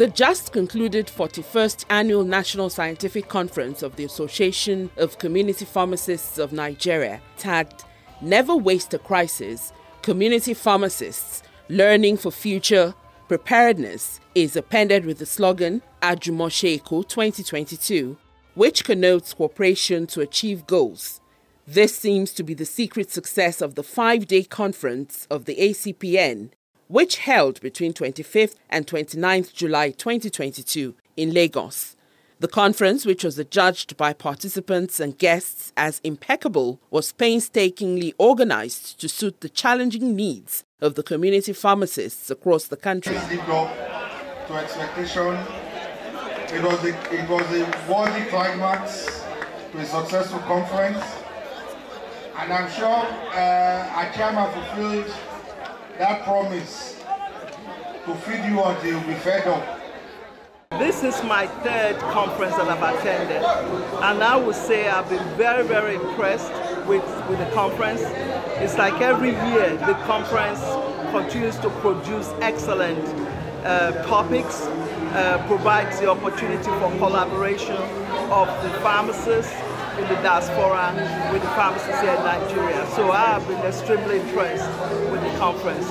The just concluded 41st Annual National Scientific Conference of the Association of Community Pharmacists of Nigeria, tagged Never Waste a Crisis, Community Pharmacists, Learning for Future Preparedness, is appended with the slogan Ajumoseko 2022, which connotes cooperation to achieve goals. This seems to be the secret success of the 5-day conference of the ACPN, which held between 25th and 29th July 2022 in Lagos. The conference, which was adjudged by participants and guests as impeccable, was painstakingly organized to suit the challenging needs of the community pharmacists across the country. Lived up to expectation. It was a worthy climax to a successful conference, and I'm sure our chairman fulfilled that promise to feed you until you'll be fed up. This is my third conference that I've attended, and I would say I've been very, very impressed with the conference. It's like every year the conference continues to produce excellent topics, provides the opportunity for collaboration of the pharmacists in the diaspora with the pharmacists here in Nigeria. So I have been extremely impressed with the conference.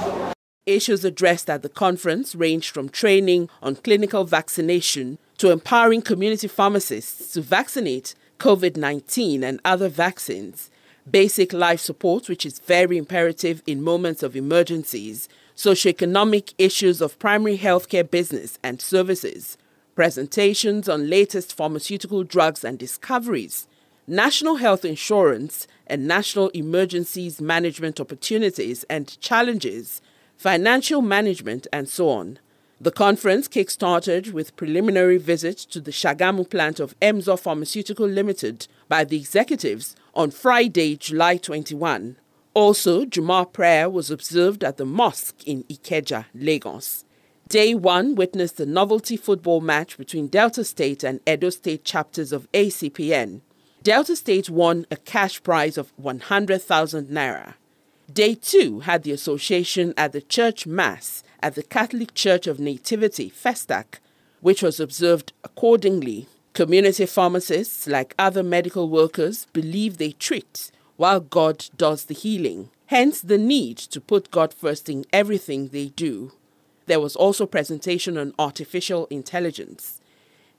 Issues addressed at the conference ranged from training on clinical vaccination to empowering community pharmacists to vaccinate COVID-19 and other vaccines, basic life support, which is very imperative in moments of emergencies, socioeconomic issues of primary healthcare business and services, presentations on latest pharmaceutical drugs and discoveries, national health insurance and national emergencies management opportunities and challenges, financial management, and so on. The conference kick-started with preliminary visit to the Shagamu plant of Emzor Pharmaceutical Limited by the executives on Friday, July 21. Also, Jumu'ah prayer was observed at the mosque in Ikeja, Lagos. Day 1 witnessed the novelty football match between Delta State and Edo State chapters of ACPN. Delta State won a cash prize of 100,000 naira. Day 2 had the association at the church mass at the Catholic Church of Nativity, Festac, which was observed accordingly. Community pharmacists, like other medical workers, believe they treat while God does the healing. Hence the need to put God first in everything they do. There was also presentation on artificial intelligence.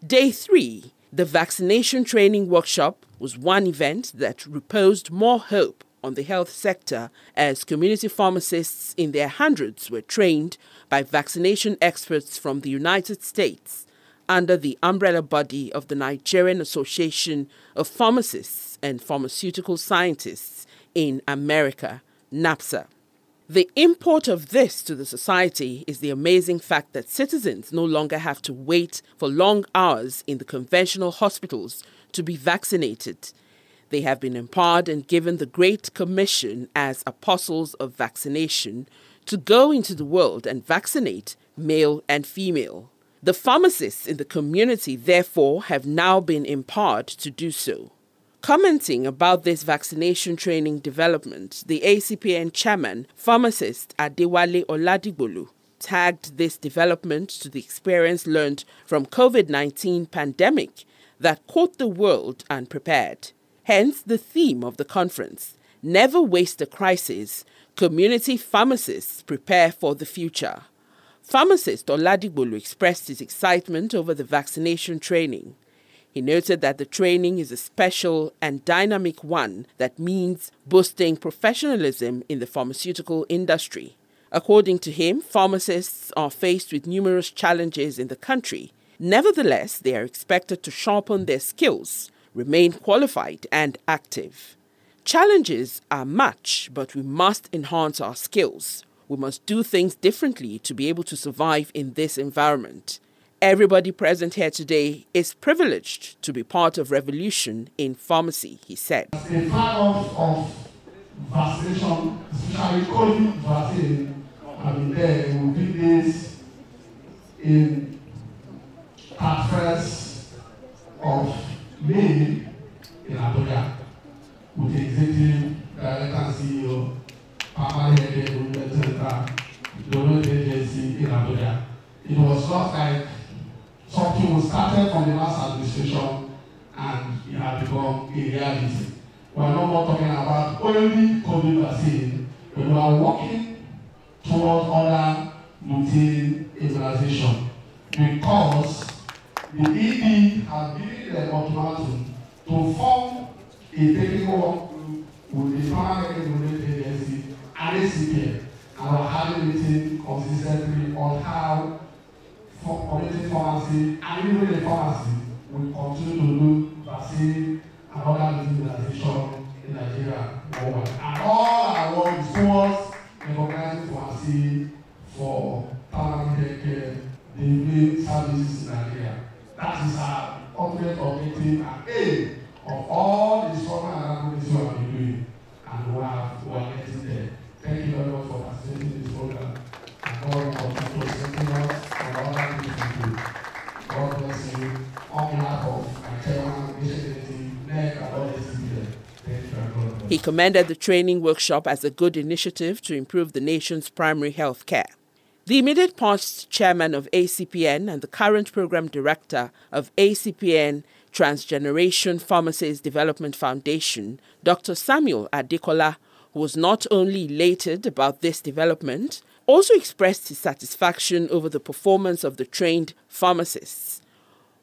Day 3, the vaccination training workshop, was one event that reposed more hope on the health sector as community pharmacists in their hundreds were trained by vaccination experts from the United States under the umbrella body of the Nigerian Association of Pharmacists and Pharmaceutical Scientists in America, NAPSA. The import of this to the society is the amazing fact that citizens no longer have to wait for long hours in the conventional hospitals to be vaccinated. They have been empowered and given the Great Commission as apostles of vaccination to go into the world and vaccinate male and female. The pharmacists in the community, therefore, have now been empowered to do so. Commenting about this vaccination training development, the ACPN chairman, pharmacist Adewale Oladigbolu, tagged this development to the experience learned from COVID-19 pandemic that caught the world unprepared. Hence the theme of the conference, Never Waste a Crisis, Community Pharmacists Prepare for the Future. Pharmacist Oladigbolu expressed his excitement over the vaccination training. He noted that the training is a special and dynamic one that means boosting professionalism in the pharmaceutical industry. According to him, pharmacists are faced with numerous challenges in the country. Nevertheless, they are expected to sharpen their skills, remain qualified and active. Challenges are much, but we must enhance our skills. We must do things differently to be able to survive in this environment. Everybody present here today is privileged to be part of revolution in pharmacy, he said. As a fan of vaccination, especially COVID vaccine, I mean, there will be this in 1st of May in Abuja with the executive director and CEO, Papa Yede, Donor Agency in Abuja. It was not like started from the last administration and it has become a reality. We are no more talking about only COVID vaccine, but we are working towards other routine immunization because the ED has given the ultimatum to form a technical work group with the Permanent Regulatory Agency and ACPN, and we're having meetings consistently on how community pharmacy and even the pharmacy will continue to do vaccine and other immunization in Nigeria worldwide. And all our work is towards recognizing pharmacy for permanent healthcare delivery services in Nigeria. That is our ultimate objective and aim of all the struggle and advocacy we have been doing. And we are getting there. Thank you very much for participating in this program. And God will continue to strengthen us and all that we do. God bless you. On behalf of my chairman, Bishop NEC, and all the CBN. Thank you and God. He commended the training workshop as a good initiative to improve the nation's primary health care. The immediate past chairman of ACPN and the current program director of ACPN Transgeneration Pharmacies Development Foundation, Dr. Samuel Adekola, who was not only elated about this development, also expressed his satisfaction over the performance of the trained pharmacists.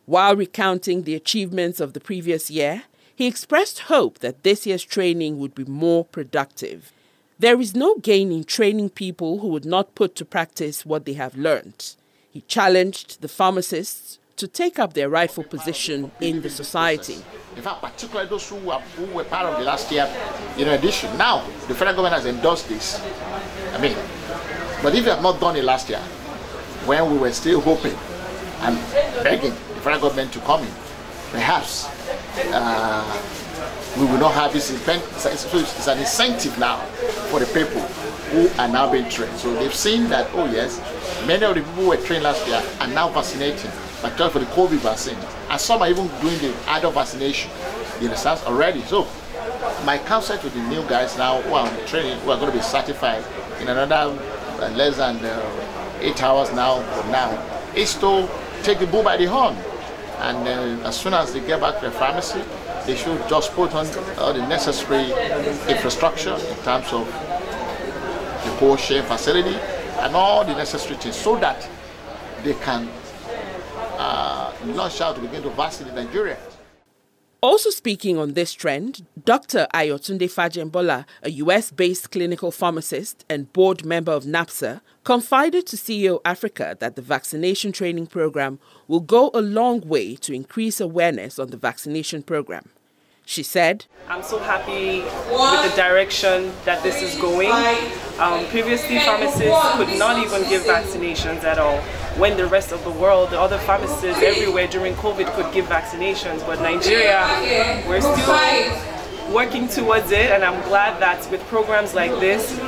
While recounting the achievements of the previous year, he expressed hope that this year's training would be more productive. There is no gain in training people who would not put to practice what they have learned. He challenged the pharmacists to take up their rightful position in the society. In fact, particularly those who were part of the last year edition. Now, the federal government has endorsed this. But if you have not done it last year, when we were still hoping and begging the federal government to come in, perhaps we will not have this event. So it's an incentive now for the people who are now being trained. So they've seen that, oh yes, many of the people who were trained last year are now vaccinating, particularly for the COVID vaccine. And some are even doing the adult vaccination, you understand, already. So my counsel to the new guys now who are on the training, who are going to be certified in another less than 8 hours now from now, is to take the bull by the horn. And as soon as they get back to the pharmacy, they should just put on all the necessary infrastructure in terms of the cold chain facility and all the necessary things so that they can launch out to begin to vaccinate Nigeria. Also speaking on this trend, Dr. Ayotunde Fajembola, a US-based clinical pharmacist and board member of NAPSA, confided to CEO Africa that the vaccination training program will go a long way to increase awareness on the vaccination program. She said, I'm so happy with the direction that this is going. Previously, pharmacists could not even give vaccinations at all. When the rest of the world, the other pharmacists everywhere during COVID could give vaccinations. But Nigeria, we're still working towards it, and I'm glad that with programs like this,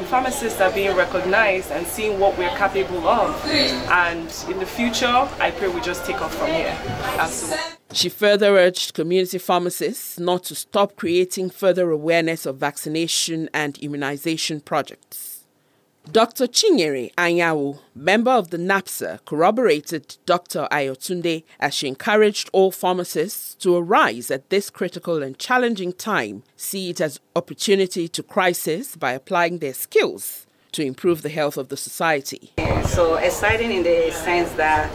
pharmacists are being recognized and seeing what we're capable of. And in the future, I pray we just take off from here. Absolutely. She further urged community pharmacists not to stop creating further awareness of vaccination and immunization projects. Dr. Chinyere Anyawu, member of the NAPSA, corroborated Dr. Ayotunde as she encouraged all pharmacists to arise at this critical and challenging time, see it as opportunity to crisis by applying their skills to improve the health of the society. So exciting in the sense that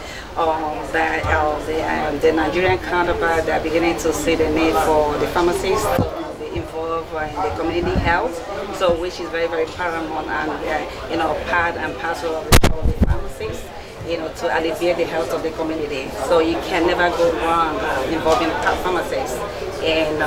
the Nigerian counterpart are beginning to see the need for the pharmacists to be involved in the community health, so which is very, very paramount and part and parcel of the job of the pharmacists, to alleviate the health of the community. So you can never go wrong involving pharmacists in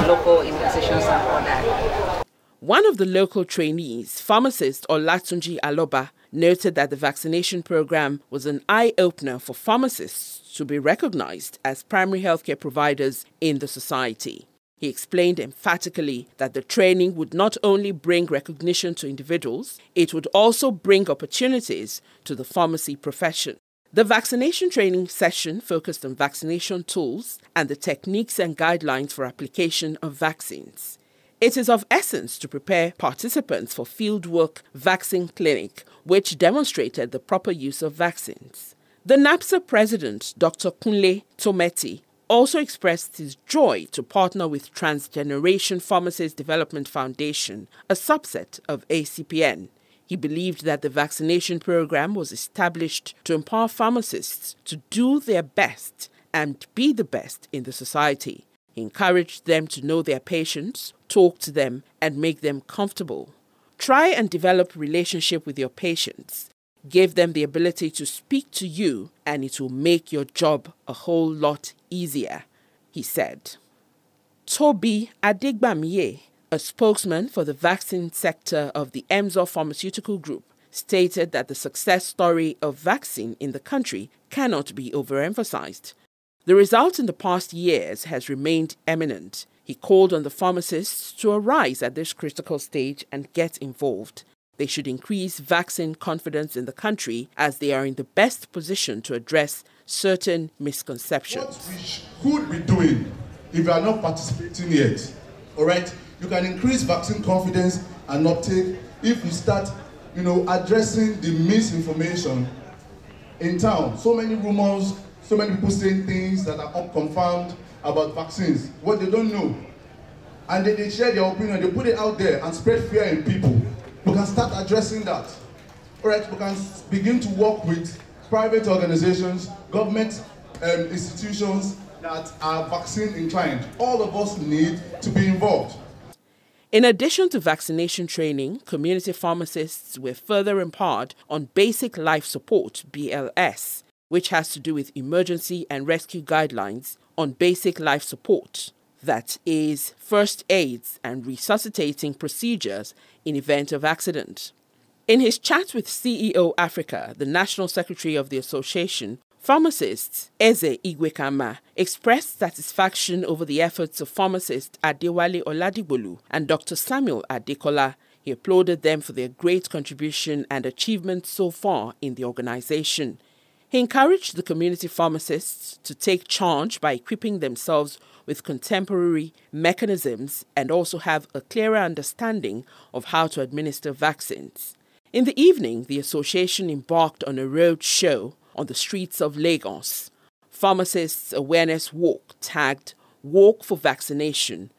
local immunizations and all that. One of the local trainees, pharmacist Olatunji Aloba, noted that the vaccination program was an eye-opener for pharmacists to be recognized as primary healthcare providers in the society. He explained emphatically that the training would not only bring recognition to individuals, it would also bring opportunities to the pharmacy profession. The vaccination training session focused on vaccination tools and the techniques and guidelines for application of vaccines. It is of essence to prepare participants for fieldwork vaccine clinic, which demonstrated the proper use of vaccines. The NAPSA president, Dr. Kunle Tometi, also expressed his joy to partner with Transgeneration Pharmacies Development Foundation, a subset of ACPN. He believed that the vaccination program was established to empower pharmacists to do their best and be the best in the society. He encouraged them to know their patients, talk to them, and make them comfortable. Try and develop a relationship with your patients. Give them the ability to speak to you, and it will make your job a whole lot easier, he said. Toby Adegbamiye, a spokesman for the vaccine sector of the Emzor Pharmaceutical Group, stated that the success story of vaccine in the country cannot be overemphasized. The result in the past years has remained eminent. He called on the pharmacists to arise at this critical stage and get involved. They should increase vaccine confidence in the country as they are in the best position to address certain misconceptions. What we could be doing if you are not participating yet, all right? You can increase vaccine confidence and uptake if you start, addressing the misinformation in town. So many rumors, so many people saying things that are unconfirmed about vaccines, what they don't know. And they share their opinion, they put it out there and spread fear in people. We can start addressing that. All right, we can begin to work with private organizations, government institutions that are vaccine inclined. All of us need to be involved. In addition to vaccination training, community pharmacists were further empowered on basic life support, BLS, which has to do with emergency and rescue guidelines on basic life support. That is, first aids and resuscitating procedures in event of accident. In his chat with CEO Africa, the National Secretary of the Association, pharmacists Eze Igwekama expressed satisfaction over the efforts of pharmacist Adewale Oladigbolu and Dr. Samuel Adekola. He applauded them for their great contribution and achievements so far in the organization. He encouraged the community pharmacists to take charge by equipping themselves with contemporary mechanisms and also have a clearer understanding of how to administer vaccines. In the evening, the association embarked on a road show on the streets of Lagos. Pharmacists' awareness walk tagged Walk for Vaccination.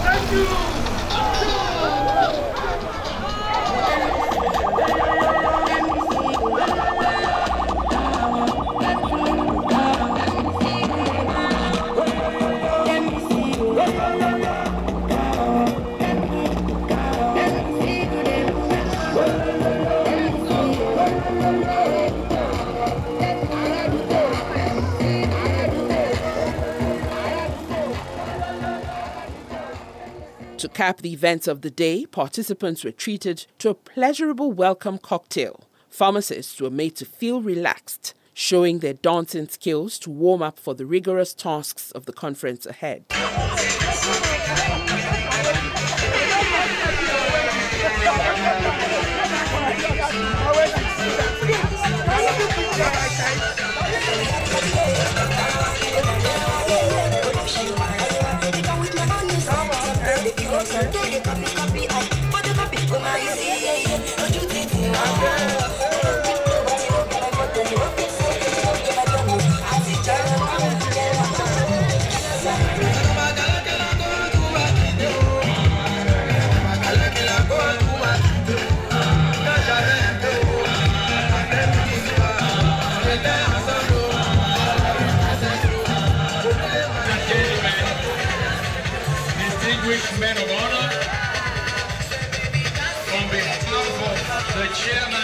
Thank you. To cap the events of the day, participants were treated to a pleasurable welcome cocktail. Pharmacists were made to feel relaxed, showing their daunting skills to warm up for the rigorous tasks of the conference ahead. distinguished men of honor, on behalf of the chairman.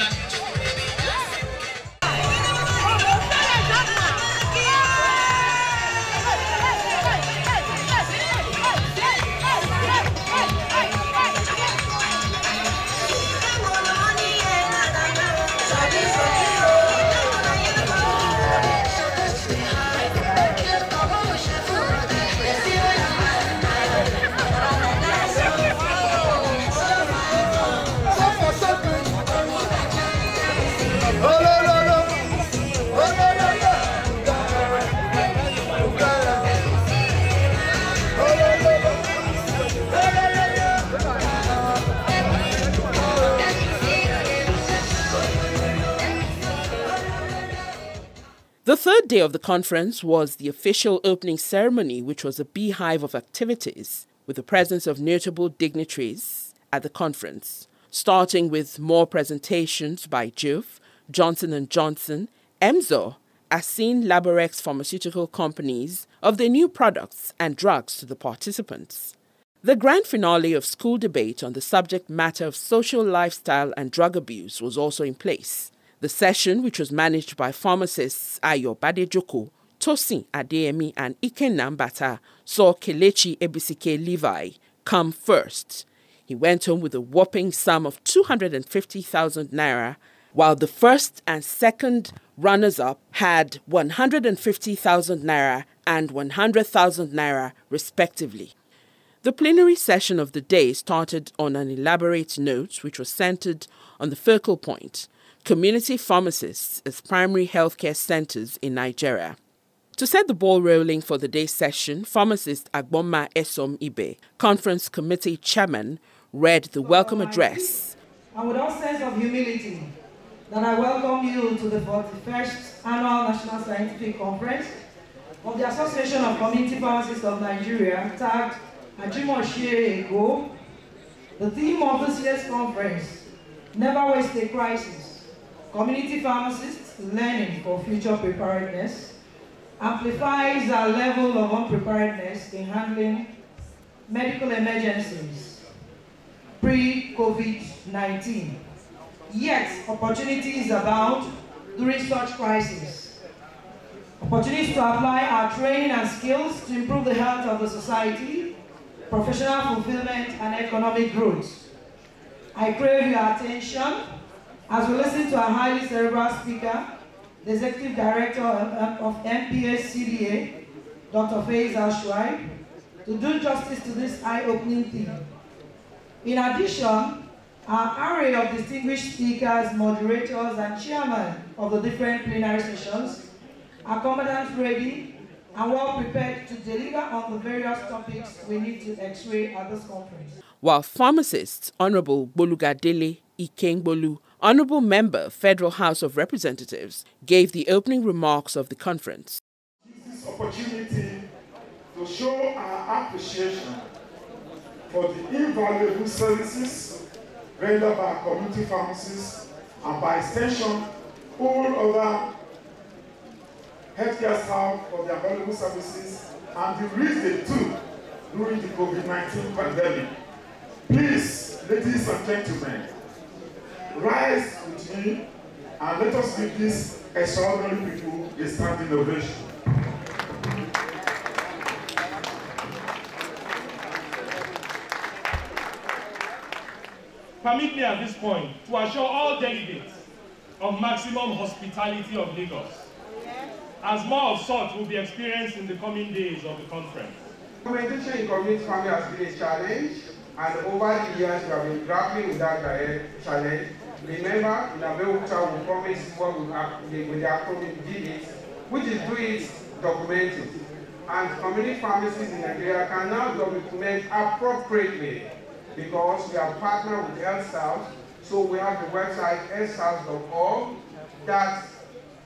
The third day of the conference was the official opening ceremony, which was a beehive of activities with the presence of notable dignitaries at the conference, starting with more presentations by Jove, Johnson & Johnson, Emzor, Asin Laborex pharmaceutical companies of their new products and drugs to the participants. The grand finale of school debate on the subject matter of social lifestyle and drug abuse was also in place. The session, which was managed by pharmacists Ayo Badejoko, Tosin Adeyemi and Ikenna Mbata, saw Kelechi Ebisike Levi come first. He went home with a whopping sum of 250,000 naira, while the first and second runners-up had 150,000 naira and 100,000 naira respectively. The plenary session of the day started on an elaborate note which was centered on the focal point: community pharmacists as primary healthcare centers in Nigeria. To set the ball rolling for the day's session, pharmacist Agboma Esom Ibe, conference committee chairman, read the welcome address. And with all sense of humility, that I welcome you to the 41st Annual National Scientific Conference of the Association of Community Pharmacists of Nigeria, tagged Ajimoshie Ego. The theme of this year's conference, Never Waste a Crisis. Community pharmacists learning for future preparedness, amplifies our level of unpreparedness in handling medical emergencies pre-COVID-19. Yet, opportunities abound during such crises. Opportunities to apply our training and skills to improve the health of the society, professional fulfillment, and economic growth. I crave your attention as we listen to a highly cerebral speaker, the Executive Director of MPH-CDA, Dr. Faiz Al-Shuaib, to do justice to this eye-opening theme. In addition, our array of distinguished speakers, moderators, and chairmen of the different plenary sessions are competent, ready, and well prepared to deliver on the various topics we need to x-ray at this conference. While pharmacists Honorable Bolugadele Ikengbolu, Honorable Member, Federal House of Representatives, gave the opening remarks of the conference. This is opportunity to show our appreciation for the invaluable services rendered by community pharmacists and by extension all other healthcare staff for their valuable services and the risk they took during the COVID-19 pandemic. Please, ladies and gentlemen, rise with me and let us give these extraordinary people a standing ovation. Permit me at this point to assure all delegates of maximum hospitality of Lagos, as more of such will be experienced in the coming days of the conference. Implementation in community farming has been a challenge, and over the years we have been grappling with that challenge. Remember, in Abeokuta we promised what we have with the acronym DID, which is do it, document it. And community pharmacists in Nigeria can now document appropriately because we are partnered with Health South. So we have the website healthsouth.org that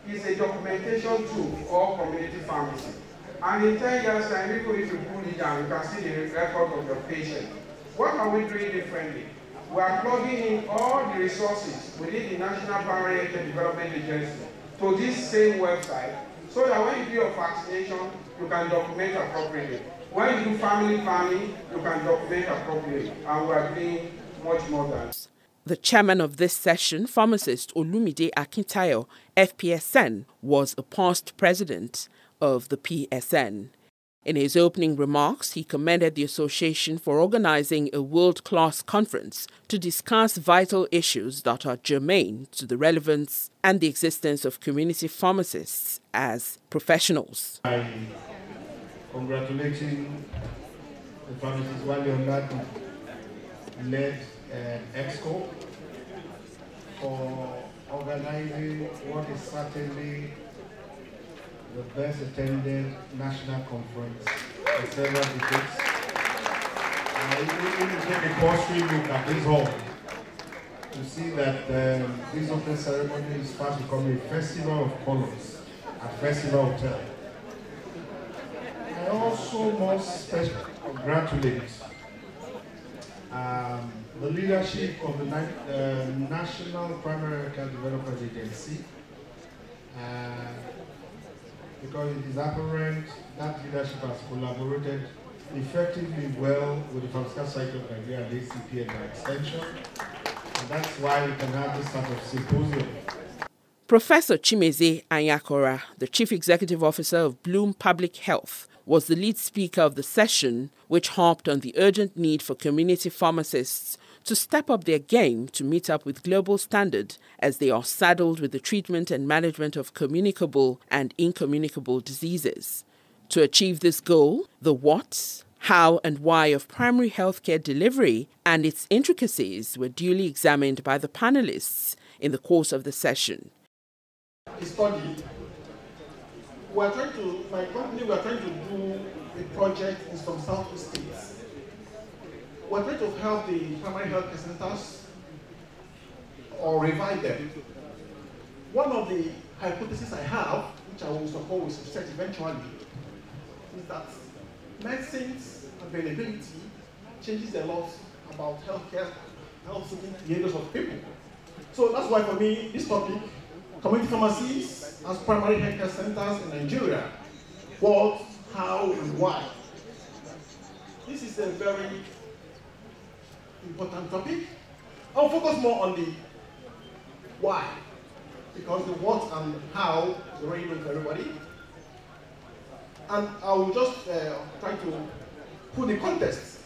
is a documentation tool for all community pharmacy. And in 10 years' time, if you pull it down, you can see the record of your patient. What are we doing differently? We are plugging in all the resources within the National Primary Health Development Agency to this same website, so that when you do your vaccination, you can document appropriately. When you do family planning, you can document appropriately, and we are doing much more than. The chairman of this session, pharmacist Olumide Akintayo, FPSN, was a past president of the PSN. In his opening remarks, he commended the association for organizing a world-class conference to discuss vital issues that are germane to the relevance and the existence of community pharmacists as professionals. I'm congratulating the pharmacist Wale Oladu led EXCO for organizing what is certainly the best attended national conference in several decades. I even take a cursory look at this hall to see that this opening ceremony is fast becoming a festival of colors at Festival Hotel. I also must congratulate the leadership of the National Primary Healthcare Development Agency, because it is apparent that leadership has collaborated effectively well with the Pharmaceutical Society of Nigeria and ACP and by extension, and that's why we can have this type of symposium. Professor Chimeze Anyakora, the Chief Executive Officer of Bloom Public Health, was the lead speaker of the session, which harped on the urgent need for community pharmacists to step up their game to meet up with global standard as they are saddled with the treatment and management of communicable and incommunicable diseases. To achieve this goal, the what, how and why of primary healthcare delivery and its intricacies were duly examined by the panelists in the course of the session. Study. My company, we are trying to do a project in some Southeast states. We're trying to help the primary health centers or revive them. One of the hypotheses I have, which I will support with research eventually, is that medicine's availability changes a lot about health-seeking behaviors of people. So that's why for me, this topic, community pharmacies as primary healthcare centers in Nigeria, what, how, and why. This is a very important topic. I'll focus more on the why, because the what and how is already known to everybody. And I will just try to put the context.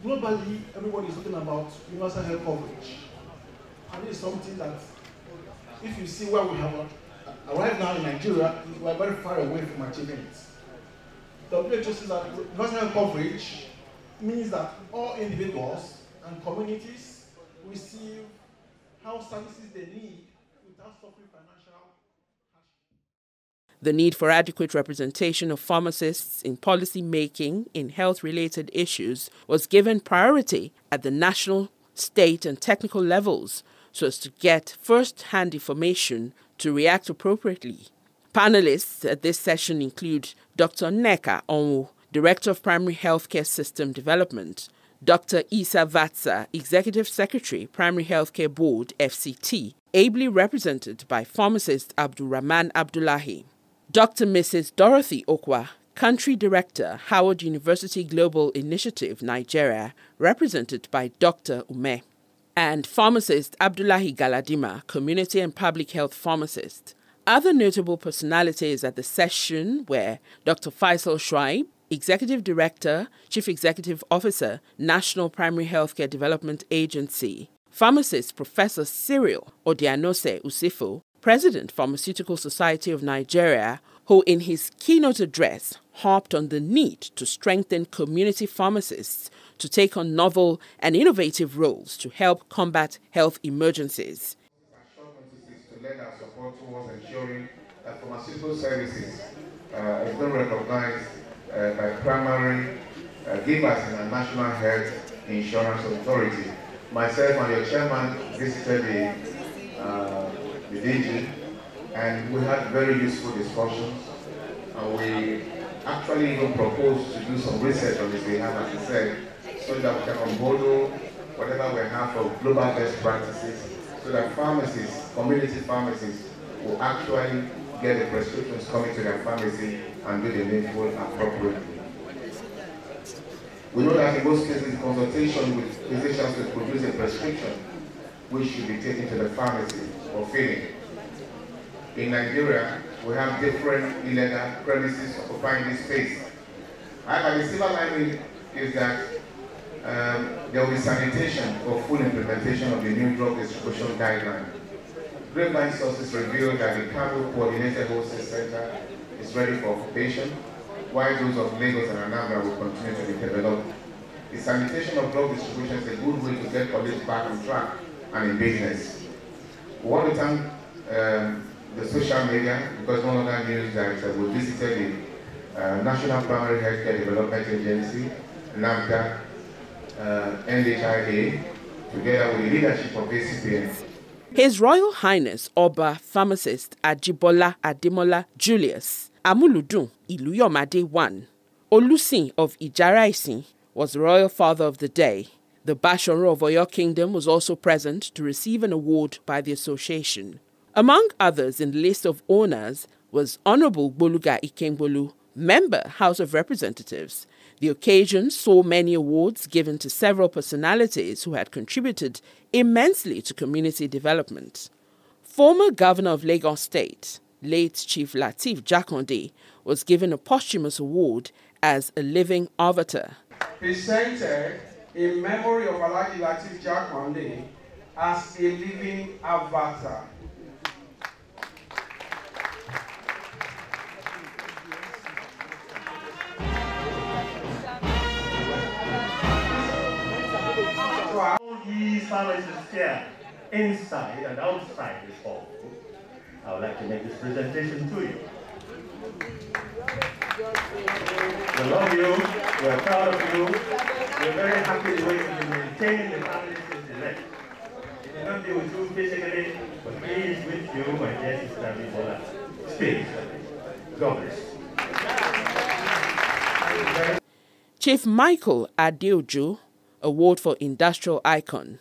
Globally, everybody is talking about universal health coverage. And this is something that, if you see where we have arrived now in Nigeria, we are very far away from achieving it. WHO says that universal health coverage means that all individuals and communities receive health services they need without suffering financial hardship. The need for adequate representation of pharmacists in policy making in health-related issues was given priority at the national, state, and technical levels so as to get first-hand information to react appropriately. Panelists at this session include Dr. Nneka Onwu, Director of Primary Healthcare System Development, Dr. Isa Vatsa, Executive Secretary, Primary Healthcare Board, FCT, ably represented by pharmacist Abdulrahman Abdullahi, Dr. Mrs. Dorothy Okwa, Country Director, Howard University Global Initiative, Nigeria, represented by Dr. Ume, and pharmacist Abdullahi Galadima, Community and Public Health Pharmacist. Other notable personalities at the session were Dr. Faisal Shuaib, Executive Director, Chief Executive Officer, National Primary Healthcare Development Agency, pharmacist Professor Cyril Odianose Usifo, President, Pharmaceutical Society of Nigeria, who in his keynote address harped on the need to strengthen community pharmacists to take on novel and innovative roles to help combat health emergencies. To lend our support towards ensuring that pharmaceutical services is not recognized by primary givers in the National Health Insurance Authority. Myself and your chairman visited the DG, and we had very useful discussions. We actually even proposed to do some research on this behalf, as I said, so that we can unbundle whatever we have for global best practices, so that pharmacists, community pharmacists, will actually get the prescriptions coming to their pharmacy and do the needful appropriately. We know that in most cases, consultation with physicians to produce a prescription, which should be taken to the pharmacy for filling. In Nigeria, we have different illegal premises occupying this space. However, the silver lining is that there will be sanitation for full implementation of the new drug distribution guideline. Grapevine sources reveal that the Kano Coordinated Wholesale Center is ready for occupation, while those of Lagos and Anambra will continue to be developed. The sanitation of drug distribution is a good way to get colleagues back on track and in business. We want to thank the social media, because one other news that we visited the National Primary Healthcare Development Agency, NAFDA, NHIA, together with the leadership of ACPN. His Royal Highness Oba Pharmacist Ajibola Ademola Julius Amuludun Iluyomade I, Olusin of Ijara-Isin, was the royal father of the day. The Basharu of Oyo Kingdom was also present to receive an award by the association. Among others in the list of honours was Honourable Boluga Ikengbolu, Member, House of Representatives. The occasion saw many awards given to several personalities who had contributed immensely to community development. Former Governor of Lagos State, late Chief Lateef Jakande, was given a posthumous award as a living avatar. Presented in memory of Alhaji Lateef Jakande as a living avatar. All these pharmacists here, inside and outside this hall, I would like to make this presentation to you. We love you, we are proud of you, we are very happy the way you maintain the family since It may not be with you physically, but he is with you, my dear sister Bibola. Speak. God bless. Chief Michael Adeojo, Award for Industrial Icon.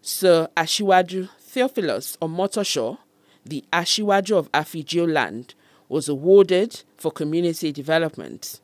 Sir Ashiwaju Theophilus Omotosho, the Ashiwaju of Afijio Land, was awarded for community development.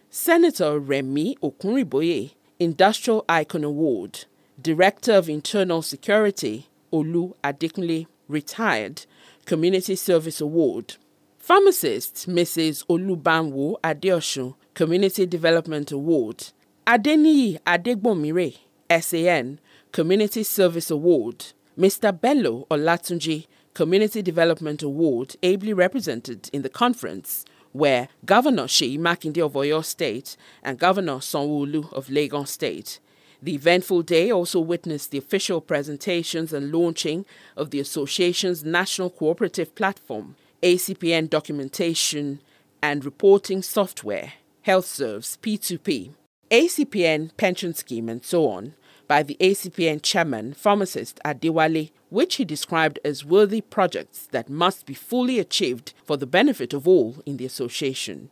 Senator Remi Okunriboye, Industrial Icon Award. Director of Internal Security, Olu Adekunle, retired, Community Service Award. Pharmacist Mrs. Olubanwo Adeosun, Community Development Award. Adeniyi Adegbomire, SAN, Community Service Award. Mr. Bello Olatunji, Community Development Award, ably represented in the conference, where Governor Seyi Makinde of Oyo State and Governor Sanwo-Olu of Lagos State. The eventful day also witnessed the official presentations and launching of the association's National Cooperative Platform, ACPN documentation and reporting software, HealthServes P2P, ACPN pension scheme and so on, by the ACPN chairman, pharmacist Adewale, which he described as worthy projects that must be fully achieved for the benefit of all in the association.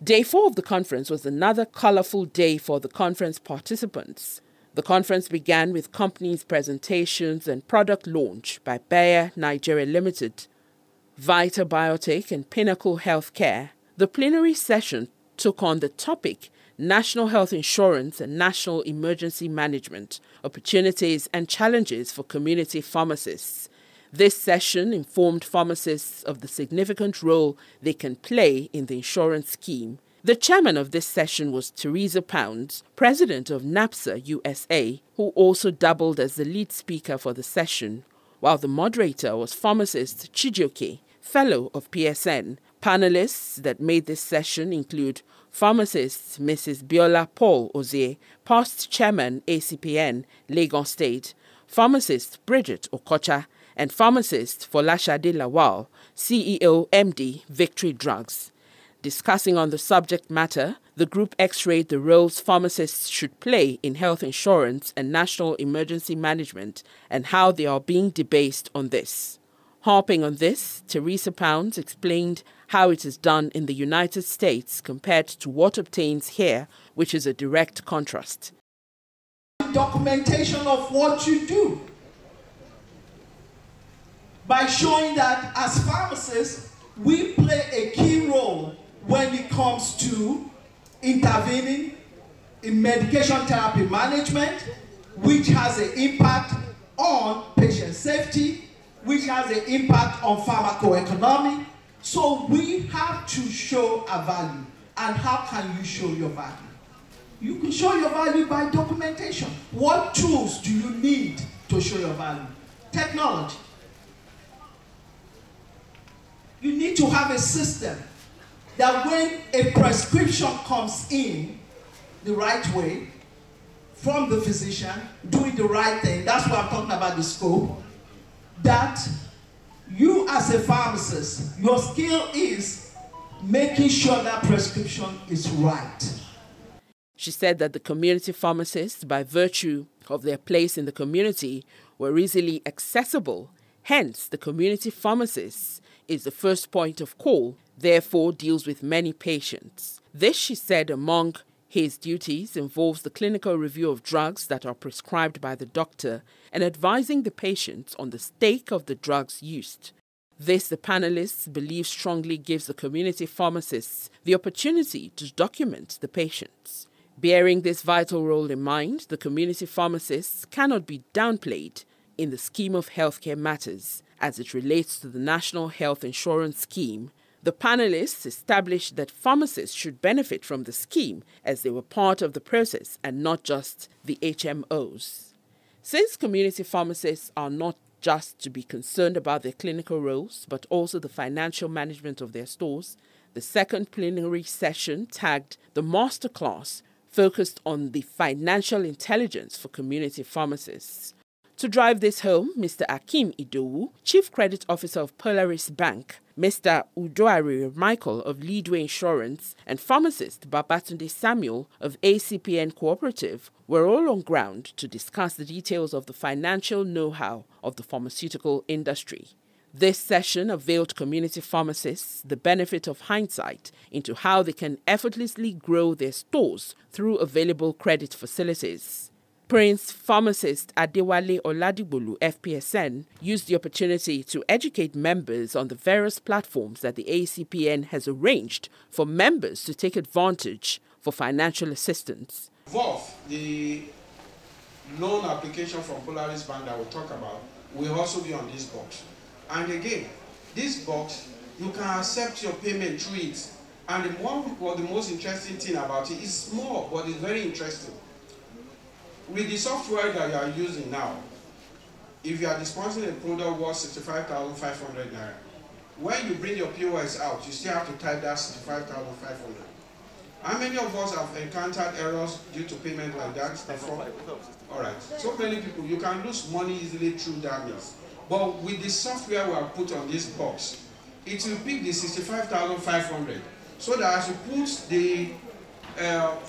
Day 4 of the conference was another colourful day for the conference participants. The conference began with companies' presentations and product launch by Bayer Nigeria Limited, Vita Biotech and Pinnacle Healthcare. The plenary session took on the topic National Health Insurance and National Emergency Management, Opportunities and Challenges for Community Pharmacists. This session informed pharmacists of the significant role they can play in the insurance scheme. The chairman of this session was Teresa Pounds, president of NAPSA USA, who also doubled as the lead speaker for the session, while the moderator was pharmacist Chijioke, fellow of PSN. Panelists that made this session include pharmacist Mrs. Biola Paul Ozie, past chairman ACPN, Lagos State, pharmacist Bridget Okocha, and pharmacist Folashade Lawal, CEO MD Victory Drugs. Discussing on the subject matter, the group x-rayed the roles pharmacists should play in health insurance and national emergency management and how they are being debased on this. Harping on this, Teresa Pounds explained how it is done in the United States compared to what obtains here, which is a direct contrast. Documentation of what you do by showing that as pharmacists, we play a key role when it comes to intervening in medication therapy management, which has an impact on patient safety, which has an impact on pharmacoeconomy. So we have to show a value. And how can you show your value? You can show your value by documentation. What tools do you need to show your value? Technology. You need to have a system that when a prescription comes in the right way from the physician, doing the right thing, that's why I'm talking about the scope, that you as a pharmacist, your skill is making sure that prescription is right. She said that the community pharmacists, by virtue of their place in the community, were easily accessible. Hence, the community pharmacist is the first point of call, therefore deals with many patients. This, she said, among his duties involves the clinical review of drugs that are prescribed by the doctor and advising the patients on the stake of the drugs used. This, the panelists believe, strongly gives the community pharmacists the opportunity to document the patients. Bearing this vital role in mind, the community pharmacists cannot be downplayed in the scheme of healthcare matters as it relates to the National Health Insurance Scheme. The panelists established that pharmacists should benefit from the scheme as they were part of the process and not just the HMOs. Since community pharmacists are not just to be concerned about their clinical roles, but also the financial management of their stores, the second plenary session, tagged the Masterclass, focused on the financial intelligence for community pharmacists. To drive this home, Mr. Akim Idowu, Chief Credit Officer of Polaris Bank, Mr. Udoari Michael of Leadway Insurance, and pharmacist Babatunde Samuel of ACPN Cooperative were all on ground to discuss the details of the financial know-how of the pharmaceutical industry. This session availed community pharmacists the benefit of hindsight into how they can effortlessly grow their stores through available credit facilities. Prince pharmacist Adewale Oladigbolu, FPSN, used the opportunity to educate members on the various platforms that the ACPN has arranged for members to take advantage for financial assistance. VOF, the loan application from Polaris Bank that we'll talk about, will also be on this box. And again, this box, you can accept your payment through it. And the most interesting thing about it is small, but it's very interesting. With the software that you are using now, if you are dispensing a product worth 65,500 naira, when you bring your POS out, you still have to type that 65,500. How many of us have encountered errors due to payment like that before? All right. So many people, you can lose money easily through that means. But with the software we have put on this box, it will pick the 65,500. So that as you put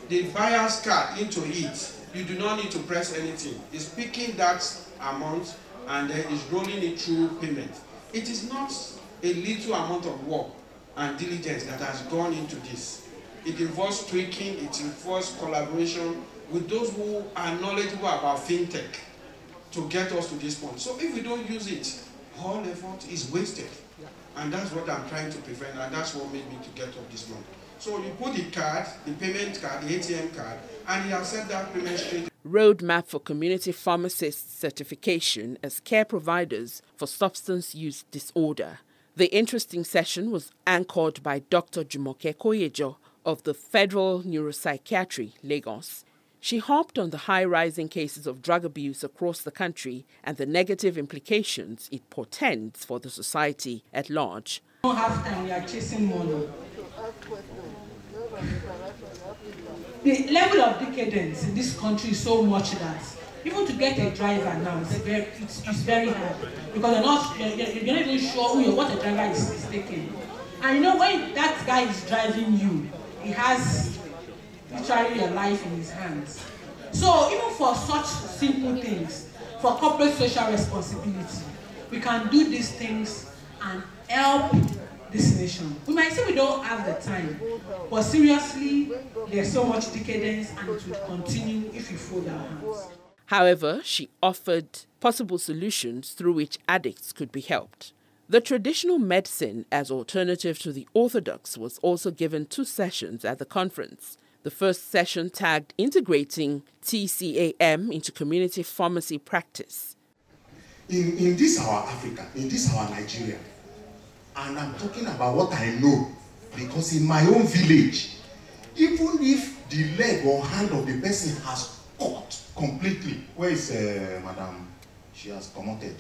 the buyer's card into it, you do not need to press anything. It's picking that amount and then it's rolling it through payment. It is not a little amount of work and diligence that has gone into this. It involves tweaking, it involves collaboration with those who are knowledgeable about fintech to get us to this point. So if we don't use it, all effort is wasted. And that's what I'm trying to prevent, and that's what made me to get up this month. So you put the card, the payment card, the ATM card, and you accept that payment straight. Roadmap for community pharmacist certification as care providers for substance use disorder. The interesting session was anchored by Dr. Jumoke Koyejo of the Federal Neuropsychiatry, Lagos. She harped on the high-rising cases of drug abuse across the country and the negative implications it portends for the society at large. We don't have time, we are chasing money. The level of decadence in this country is so much that even to get a driver now it's very hard because you're not even sure what a driver is taking. And you know, when that guy is driving you, he has literally your life in his hands. So even for such simple things, for corporate social responsibility, we can do these things and help this nation. We might say we don't have the time, but seriously, there's so much decadence and it will continue if we fold our hands. However, she offered possible solutions through which addicts could be helped. The traditional medicine as alternative to the orthodox was also given 2 sessions at the conference. The first session tagged integrating TCAM into community pharmacy practice. In this our Africa, in this our Nigeria, and I'm talking about what I know, because in my own village, even if the leg or hand of the person has cut completely, where is Madam? She has commoted.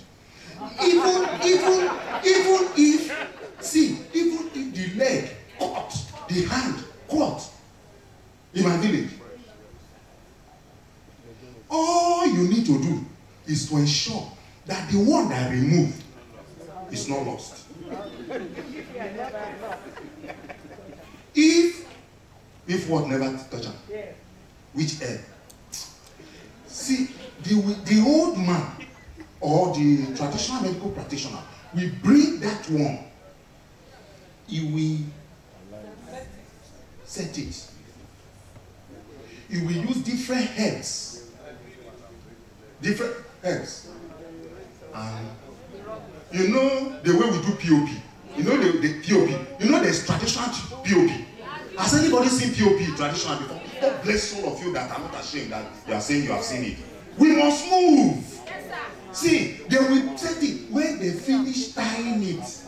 Even if the leg cut, the hand cut in my village, all you need to do is to ensure that the one that removed is not lost. If what never touch him, which air? See, the old man or the traditional medical practitioner will bring that one. He will set it. He will use different herbs. And you know the way we do POP. You know the POP. You know there's traditional POP. Has anybody seen POP traditional before? God bless all of you that are not ashamed that you are saying you have seen it. We must move. See, they will set it. When they finish tying it,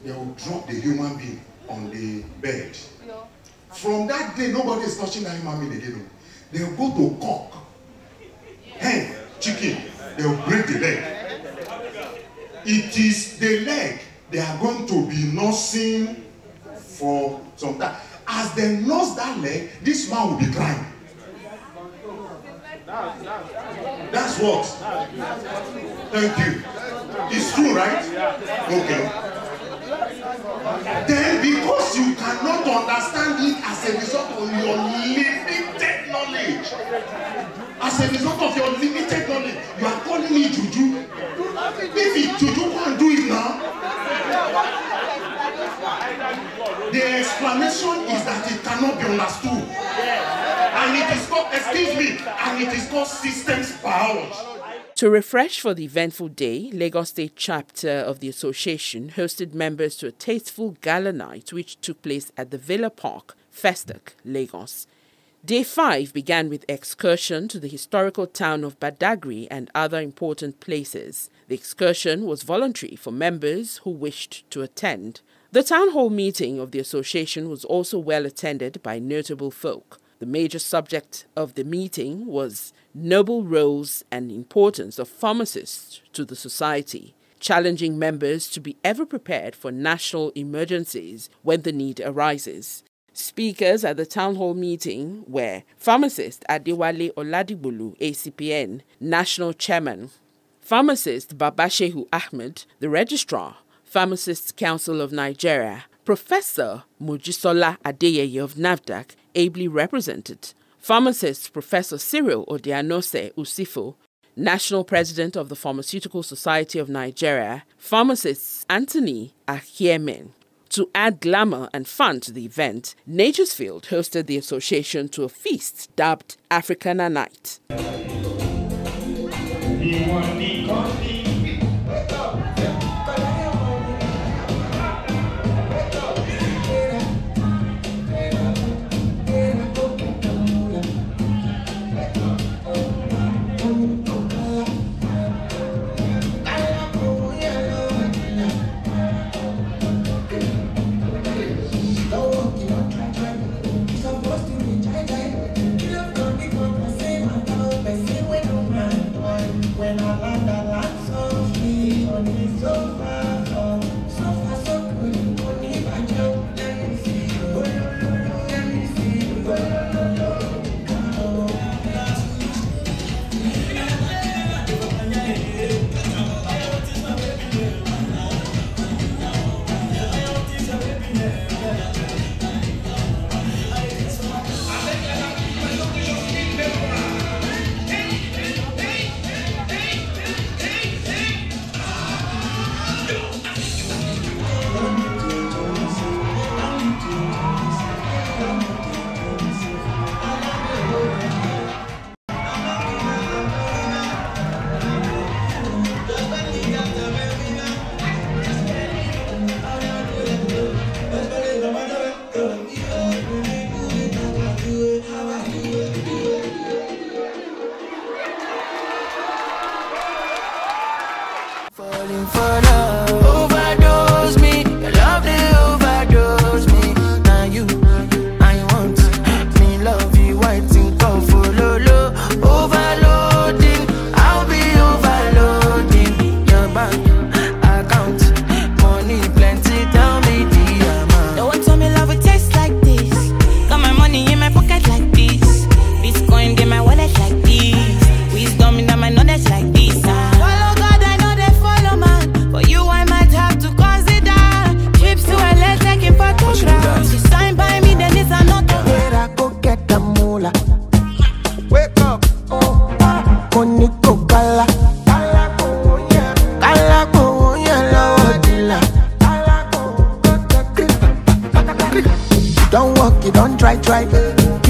they will drop the human being on the bed. From that day, nobody is touching that human being again. They will go to cock, hen, chicken. They will break the leg. It is the leg they are going to be nursing for some time. As they nurse that leg, this man will be crying. That's what. Thank you. It's true, right? Okay. Then because you cannot understand it as a result of your limited knowledge, you are calling me juju. If juju can't do it now, the explanation is that it cannot be understood. And it is called, and it is called systems biology. To refresh for the eventful day, Lagos State Chapter of the Association hosted members to a tasteful gala night which took place at the Villa Park, Festac, Lagos. Day 5 began with excursion to the historical town of Badagry and other important places. The excursion was voluntary for members who wished to attend. The town hall meeting of the association was also well attended by notable folk. The major subject of the meeting was noble roles and importance of pharmacists to the society, challenging members to be ever prepared for national emergencies when the need arises. Speakers at the town hall meeting were pharmacist Adewale Oladigbolu, ACPN, National Chairman, pharmacist Babashehu Ahmed, the Registrar, Pharmacists Council of Nigeria, Professor Mojisola Adeyeye of NAFDAC, ably represented, pharmacist Professor Cyril Odianose Usifo, National President of the Pharmaceutical Society of Nigeria, pharmacist Anthony Ahiemen. To add glamour and fun to the event, Naturesfield hosted the association to a feast dubbed Africana Night. When I land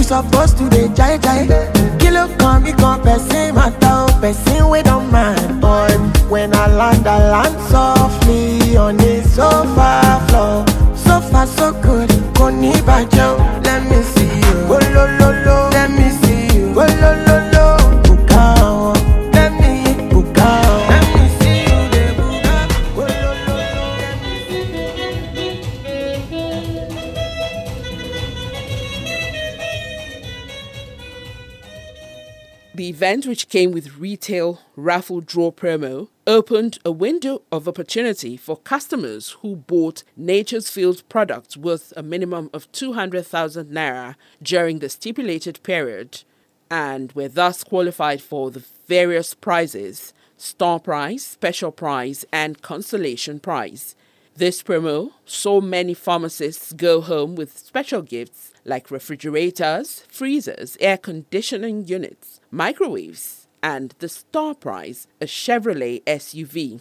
supposed to dey jai jai. Kilo come become person matter, person we don't mind. But when I land softly on the sofa floor. So far so good, Koni Bajo. Let me see you. Oh lo lo lo, let me see you. Oh lo lo lo, Bukao. Let me Bukao. Let me see you, the Buka. Oh lo lo lo, let me see The event, which came with retail raffle draw promo, opened a window of opportunity for customers who bought Nature's Field products worth a minimum of 200,000 naira during the stipulated period and were thus qualified for the various prizes: Star Prize, Special Prize, and Consolation Prize. This promo saw many pharmacists go home with special gifts like refrigerators, freezers, air conditioning units, microwaves, and the Star Prize, a Chevrolet SUV.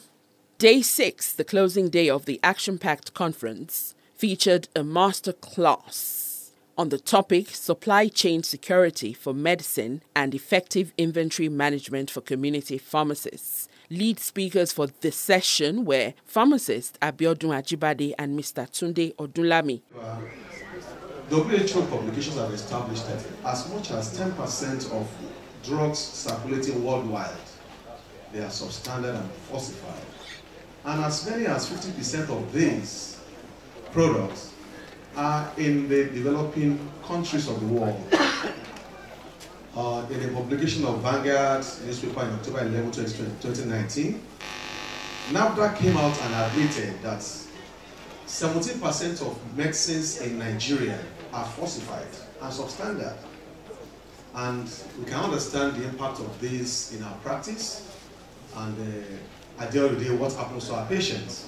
Day 6, the closing day of the action-packed conference, featured a master class on the topic Supply Chain Security for Medicine and Effective Inventory Management for Community Pharmacists. Lead speakers for this session were pharmacist Abiodun Ajibade and Mr. Tunde Odunlami. WHO publications have established that as much as 10% of drugs circulating worldwide, they are substandard and falsified. And as many as 50% of these products are in the developing countries of the world. In a publication of Vanguard newspaper in October 11, 2019, NAFDAC came out and admitted that 17% of medicines in Nigeria are falsified and substandard. And we can understand the impact of this in our practice and at the end of the day, what happens to our patients.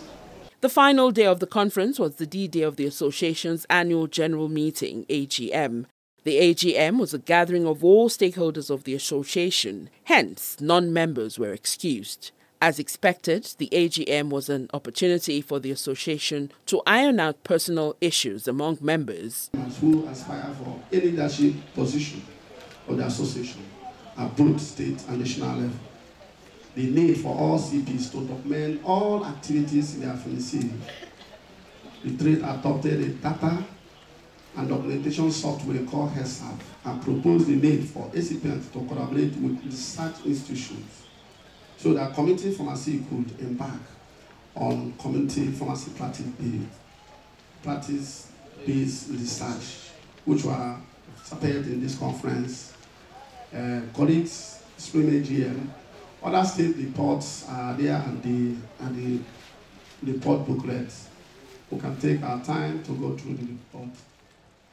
The final day of the conference was the D-Day of the association's annual general meeting, AGM. The AGM was a gathering of all stakeholders of the association, hence non-members were excused. As expected, the AGM was an opportunity for the association to iron out personal issues among members. Who aspire for a leadership position of the association at both state and national level. The need for all CPs to document all activities in their facility. The trade adopted a data and documentation software called HESAP and proposed the need for ACPN to collaborate with research institutions so that community pharmacy could embark on community pharmacy practice-based research, which were supported in this conference. Colleagues, Supreme AGM, other state reports are there and the report booklets. We can take our time to go through the report.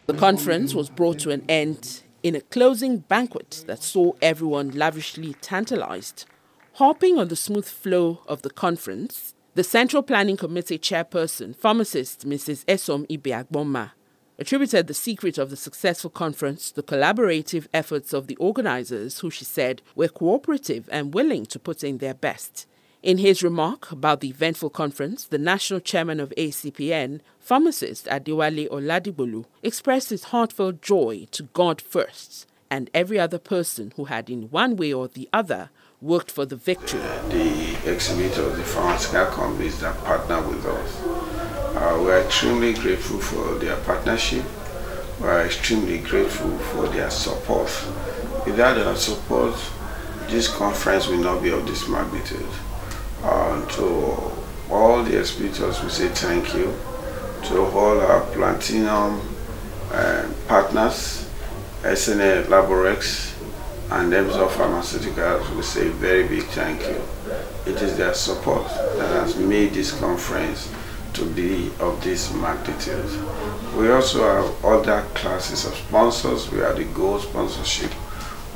The conference was brought to an end in a closing banquet that saw everyone lavishly tantalized. Hopping on the smooth flow of the conference, the Central Planning Committee chairperson, pharmacist Mrs. Esom Ibe-Agbonma, attributed the secret of the successful conference to the collaborative efforts of the organizers, who she said were cooperative and willing to put in their best. In his remark about the eventful conference, the national chairman of ACPN, pharmacist Adewale Oladigbolu, expressed his heartfelt joy to God first and every other person who had in one way or the other worked for the victory. The exhibitors, the pharmaceutical companies that partner with us, we are extremely grateful for their partnership. We are extremely grateful for their support. Without their support, this conference will not be of this magnitude. To all the exhibitors, we say thank you. To all our platinum partners, SNA Laborex, and Emzor Pharmaceuticals, we say very big thank you. It is their support that has made this conference to be of this magnitude. We also have other classes of sponsors. We have the Gold sponsorship.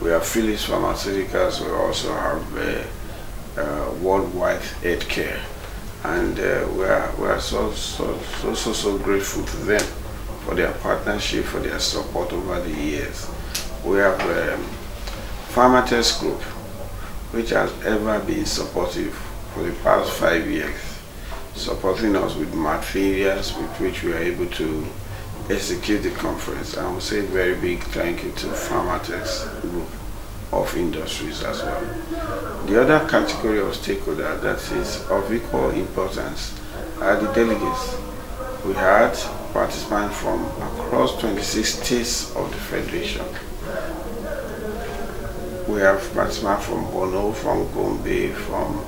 We have Philips Pharmaceuticals. We also have Worldwide Health Care, and we are so grateful to them for their partnership, for their support over the years. We have Pharmatest Group, which has ever been supportive for the past 5 years, supporting us with materials with which we are able to execute the conference. I will say a very big thank you to Pharmatex Group of Industries as well. The other category of stakeholders that is of equal importance are the delegates. We had participants from across 26 states of the Federation. We have participants from Borno, from Gombe, from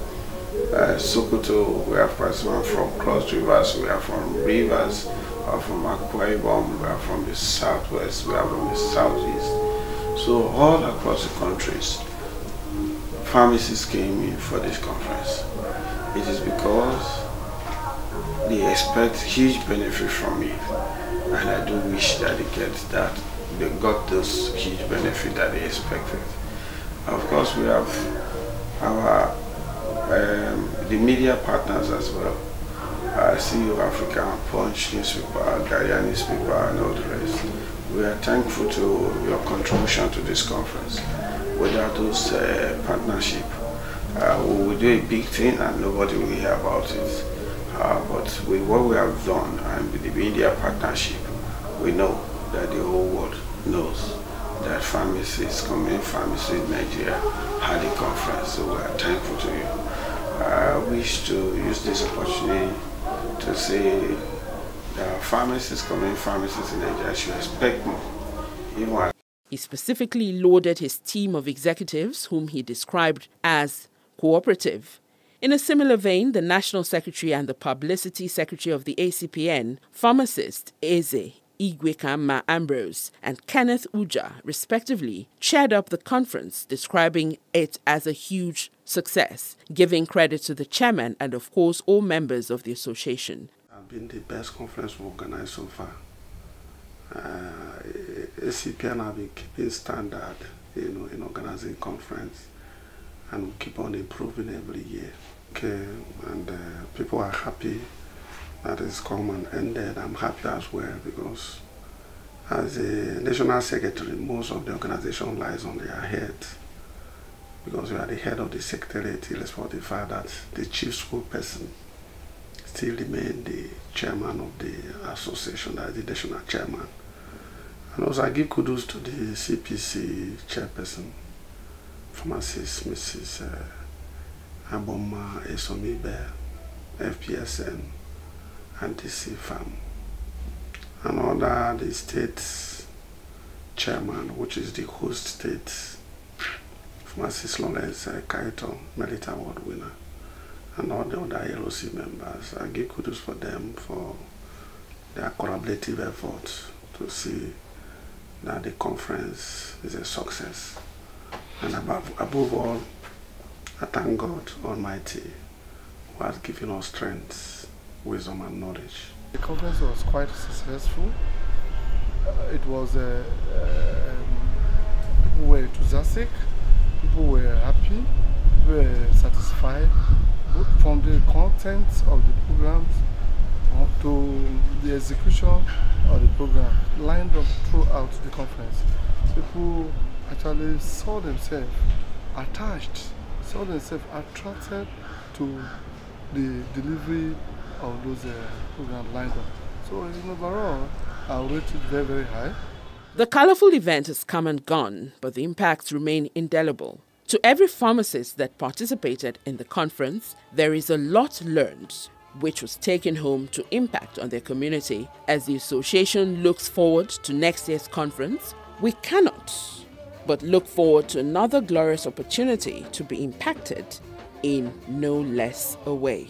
Sokoto, we have participants from Cross Rivers, we are from Rivers, we are from Akwa Ibom, we are from the Southwest, we are from the Southeast. So all across the countries, pharmacists came in for this conference. It is because they expect huge benefit from it, and I do wish that they got those huge benefit that they expected. Of course, we have our the media partners as well. CU Africa, Punch newspaper, Gaia newspaper, and all the rest. We are thankful to your contribution to this conference. Without those partnership, we will do a big thing and nobody will hear about it. But with what we have done and with the media partnership, we know that the whole world knows that pharmacists, community pharmacists in Nigeria had a conference, so we are thankful to you. I wish to use this opportunity to say that pharmacists, community pharmacists in Nigeria should expect more. He specifically lauded his team of executives, whom he described as cooperative. In a similar vein, the National Secretary and the Publicity Secretary of the ACPN, pharmacist Eze Igwekama Ambrose and Kenneth Uja, respectively, chaired up the conference, describing it as a huge success, giving credit to the chairman and, of course, all members of the association. It's been the best conference we've organized so far. ACPN have been keeping standard, in organizing conference, and we keep on improving every year. Okay, and people are happy that it's come and ended. I'm happy as well because as a national secretary, most of the organization lies on their head because we are the head of the secretariat, for the fact that the chief spokesperson still remains the chairman of the association, that is the national chairman. And also I give kudos to the CPC chairperson, pharmacist Mrs. Aboma Esomibe, FPSN, and DC Farm, and other the state chairman, which is the host state, Pharmacist Lawrence Kaito, Merit Award winner, and all the other LOC members. I give kudos for them for their collaborative efforts to see that the conference is a success. And above all, I thank God Almighty who has given us strength, wisdom and knowledge. The conference was quite successful. It was, people were enthusiastic, people were happy, people were satisfied, both from the content of the programs to the execution of the program, lined up throughout the conference. People actually saw themselves attached, saw themselves attracted to the delivery of those programs lined up. So overall, I rate it very, very high. The colorful event has come and gone, but the impacts remain indelible. To every pharmacist that participated in the conference, there is a lot learned, which was taken home to impact on their community. As the association looks forward to next year's conference, we cannot but look forward to another glorious opportunity to be impacted in no less a way.